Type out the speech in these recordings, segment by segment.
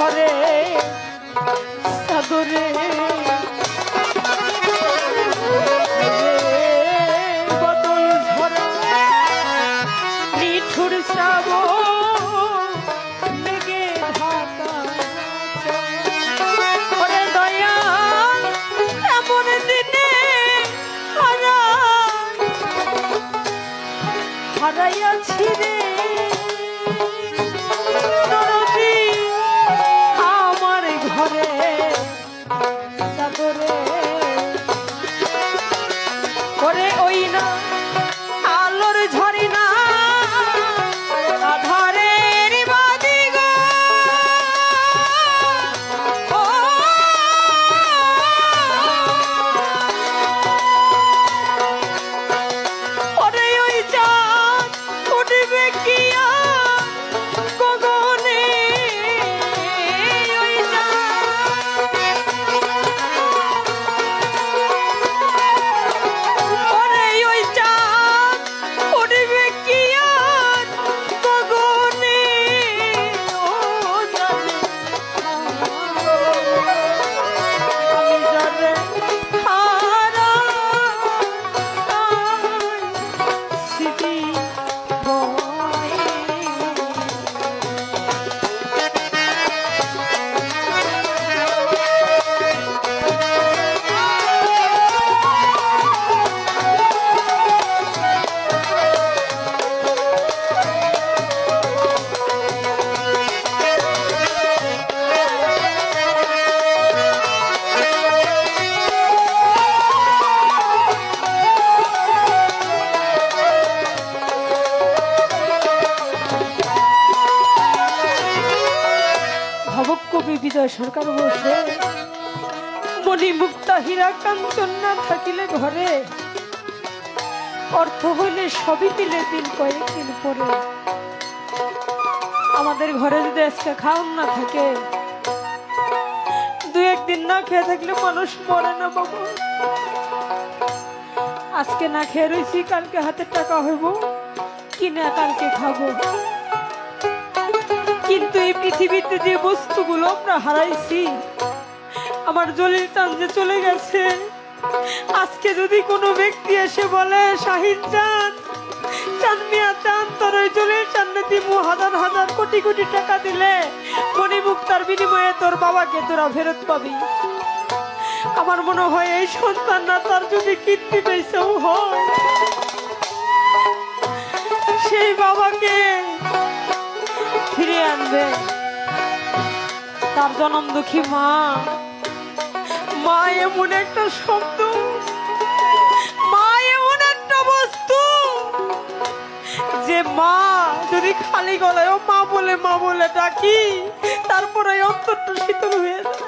ঘরে সাদরে বদল ঝরা নিঠুর শ্রাবণ মেঘে ঢাকা ওরে দয়াল এমন দিনে হারাইয়াছি রে দরদি আমার ঘরে চাদরে ওরে ওই না আলোর ঝরি না আধারের বাদি গো ও ওরে ওই চাঁদ উঠবে কি আর গগনে ওই ওরে ওই চাঁদ উঠবে কি আর গগনে ও জানে আমি জানে হারা স্মৃতি বয়ে ভবকবি বিজয় সরকার বলছে মণি মুক্তা হীরা কাঞ্চন না থাকিলে ঘরে অর্থ হইলে সবই দিলে দিন কয়েকদিন পরে আমাদের ঘরে যদি আজকে খাওয়ান না থাকে দু একদিন না খেয়ে থাকলে মানুষ মরে না বাবা আজকে না খেয়ে রয়েছি কালকে হাতে টাকা হইব কিনা কালকে খাবো কিন্তু এই পৃথিবীতে যে বস্তুগুলো আমরা হারাইছি আমার জলিল চাঁদ যে চলে গেছে আজকে যদি কোনো ব্যক্তি এসে বলে শাহিন চাঁদ চাঁদ মিয়া চাঁদ তোর ওই জলিল চাঁদে দিমু হাজার হাজার কোটি কোটি টাকা দিলে মণিমুক্তার বিনিময়ে তোর বাবাকে তোরা ফেরত পাবি আমার মনে হয় এই সন্তানরা তার যদি কীর্তি পেয়েছেও হয় সেই বাবাকে ফিরিয়ে আনবে তার জনম দুঃখী মা মা এমন একটা শব্দ মা এমন একটা বস্তু যে মা যদি খালি গলায় মা বলে ডাকি তারপরে অন্তরটা শীতল হয়ে যায়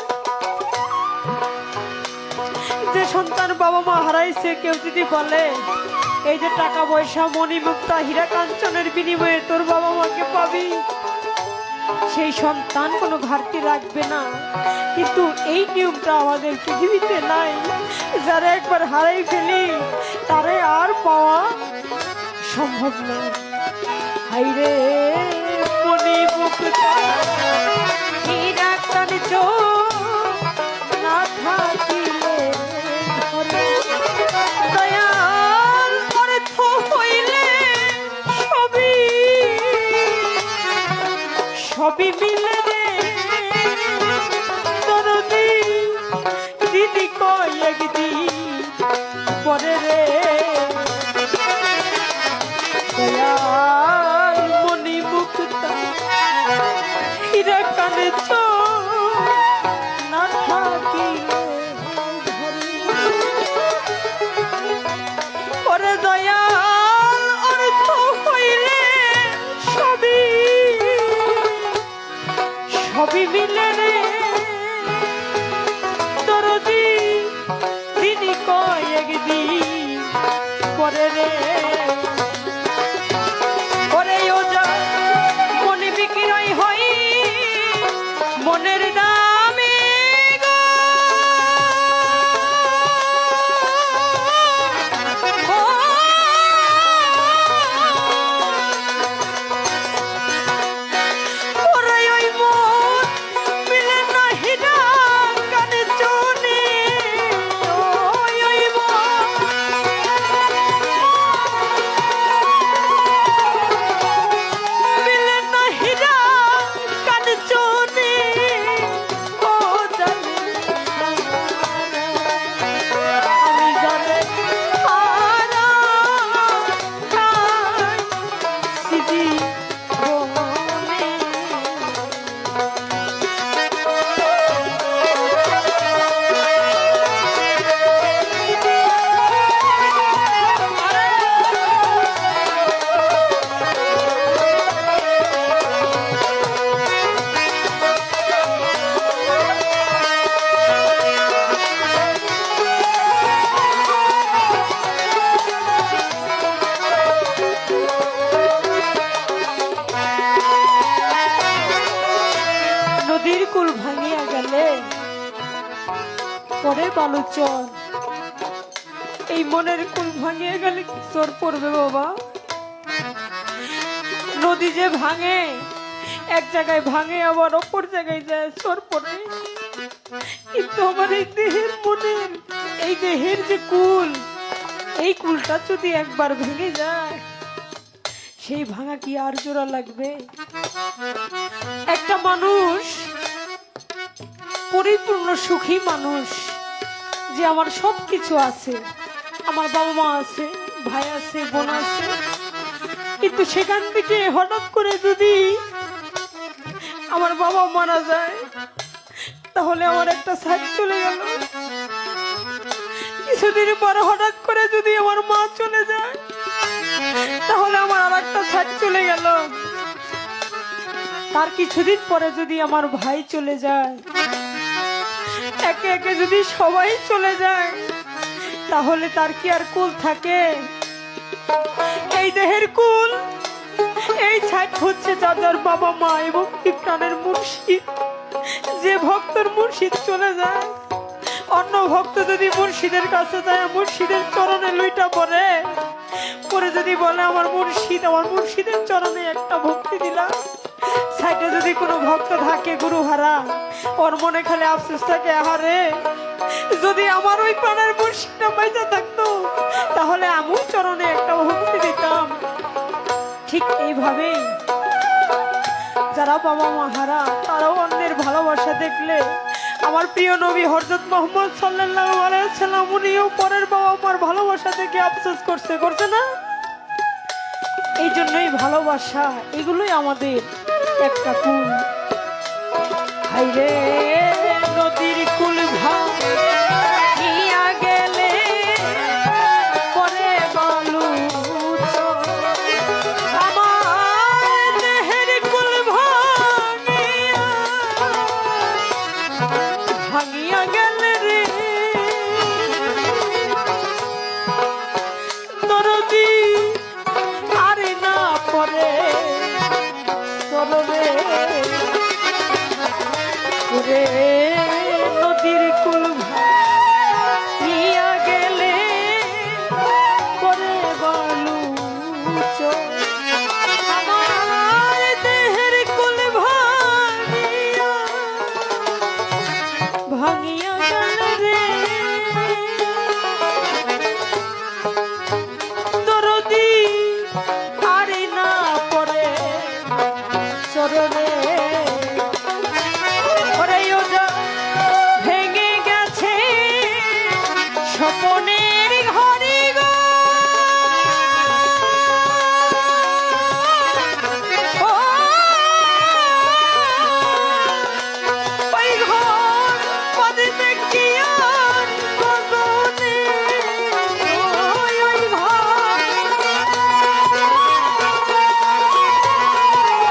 যে সন্তান বাবা মা হারাইছে কেউ যদি বলে এই যে টাকা পয়সা মণিমুক্তা হীরা কাঞ্চনের বিনিময়ে তোর বাবা মাকে পাবি সেই সন্তান কোনো ঘাটতি রাখবে না কিন্তু এই নিয়মটা আমাদের পৃথিবীতে নাই যারা একবার হারাই ফেলি তারে আর পাওয়া সম্ভব না হাইরে মণিমুক্তা হীরা কাঞ্চন না থাকিলে ঘরে দয়াল অর্থ হইলে সবই মিলে রে দরদি দিদি কয়েকদিন পরে রে দয়াল মণিমুক্তা হীরা কাঞ্চন না থাকিলে ওরে দয়াল অর্থ হইলে সবই মিলে রে দরদি দিদি কয়েকদিন পরে রে ওরে ও যা মনে বিক্রয় হয় মনের দামে গো ওরে ওই মন নদীর কুল ভাঙিয়া গেলে পরে বালুচর, এই মনের কুল ভাঙিয়া গেলে কি চোর পড়বে বাবা? নদী যে ভাঙে, এক জায়গায় ভাঙে আবার অপর জায়গায় যায় চোর পড়ে, কিন্তু আমার এই দেহের মনের, এই দেহের যে কুল, এই কুলটা যদি একবার ভেঙে যায়, সেই ভাঙা কি আর জোড়া লাগবে? একটা মানুষ, পরিপূর্ণ সুখী মানুষ, যে আমার সবকিছু আছে, আমার বাবা মা আছে, ভাই আছে, বোন আছে, কিন্তু সেখান থেকে হঠাৎ করে যদি আমার বাবা মারা যায়, তাহলে আমার একটা সাইড চলে গেল। কিছুদিন পরে হঠাৎ করে যদি আমার মা চলে যায়, তাহলে আমার আর একটা সাইড চলে গেল। তার কিছুদিন পরে যদি আমার ভাই চলে যায়, একে একে যদি সবাই চলে যায়, তাহলে তার কি আর কুল থাকে? এই দেহের কুল, এই ছাইট হচ্ছে যার বাবা মা এবং প্রাণের মুর্শিদ। যে ভক্তর মুর্শিদ চলে যায়, অন্য ভক্ত যদি মুর্শিদের কাছে যায়, মুর্শিদের চরণে লুইটা পড়ে, পরে যদি বলে আমার মুর্শিদ, আমার মুর্শিদের চরণে একটা ভক্তি দিলাম, সাইডে যদি কোনো ভক্ত থাকে গুরুহারা, ওর মনে খালি আফসোস থাকে, আহারে যদি আমার ওই প্রাণের মুর্শিদটা বাইজা থাকতো, তাহলে আমি চরণে একটা ভক্তি দিতাম। ঠিক এইভাবে যারা বাবা মাহারা, তারাও অন্যের ভালোবাসা দেখলে, আমার প্রিয় নবী হযরত মুহাম্মদ সাল্লাল্লাহু আলাইহি ওয়াসাল্লাম, উনিও পরের বাবা মার ভালোবাসা দেখে আফসোস করছে না? এই জন্যই ভালোবাসা, এগুলোই আমাদের একটা কুল। হাইরে নদীর কুল ভাঙিয়া গেলে পরে বালুচর, আমার দেহের কুল ভাঙিয়া গেলে রে দরদি আরে না পরে চলবে রে। নদীর কুল ভাঙিয়া গেলে পরে বালুচর, আমার দেহের কুল ভাঙিয়া গেল রে দরদি আরে না পরে চরণে। ভেঙে গেছে স্বপনের ঘরে গো, ওই ঘর পদে কি আর গগনে,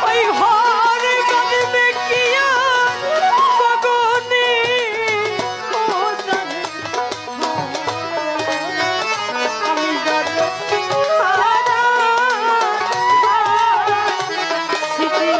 ওই ঘর পদে কি আর গগনে, ও জানে আমি জানো স্মৃতি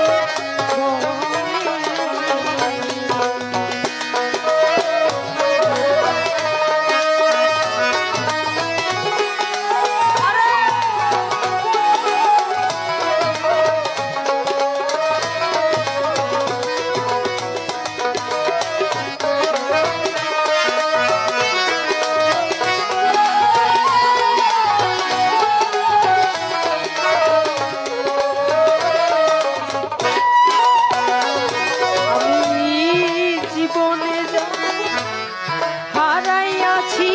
হারাইয়াছি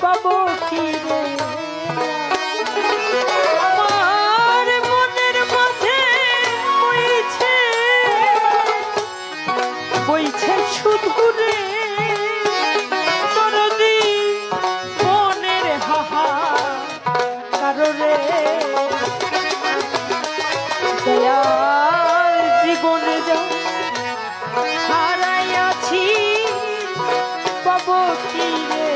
পাবো কি রে? আমার মনের মাঝে বইছে শুধু রে দরদি মনের হাহাকারে, দয়াল জীবনে যা হারাইয়াছি পাবো কি রে?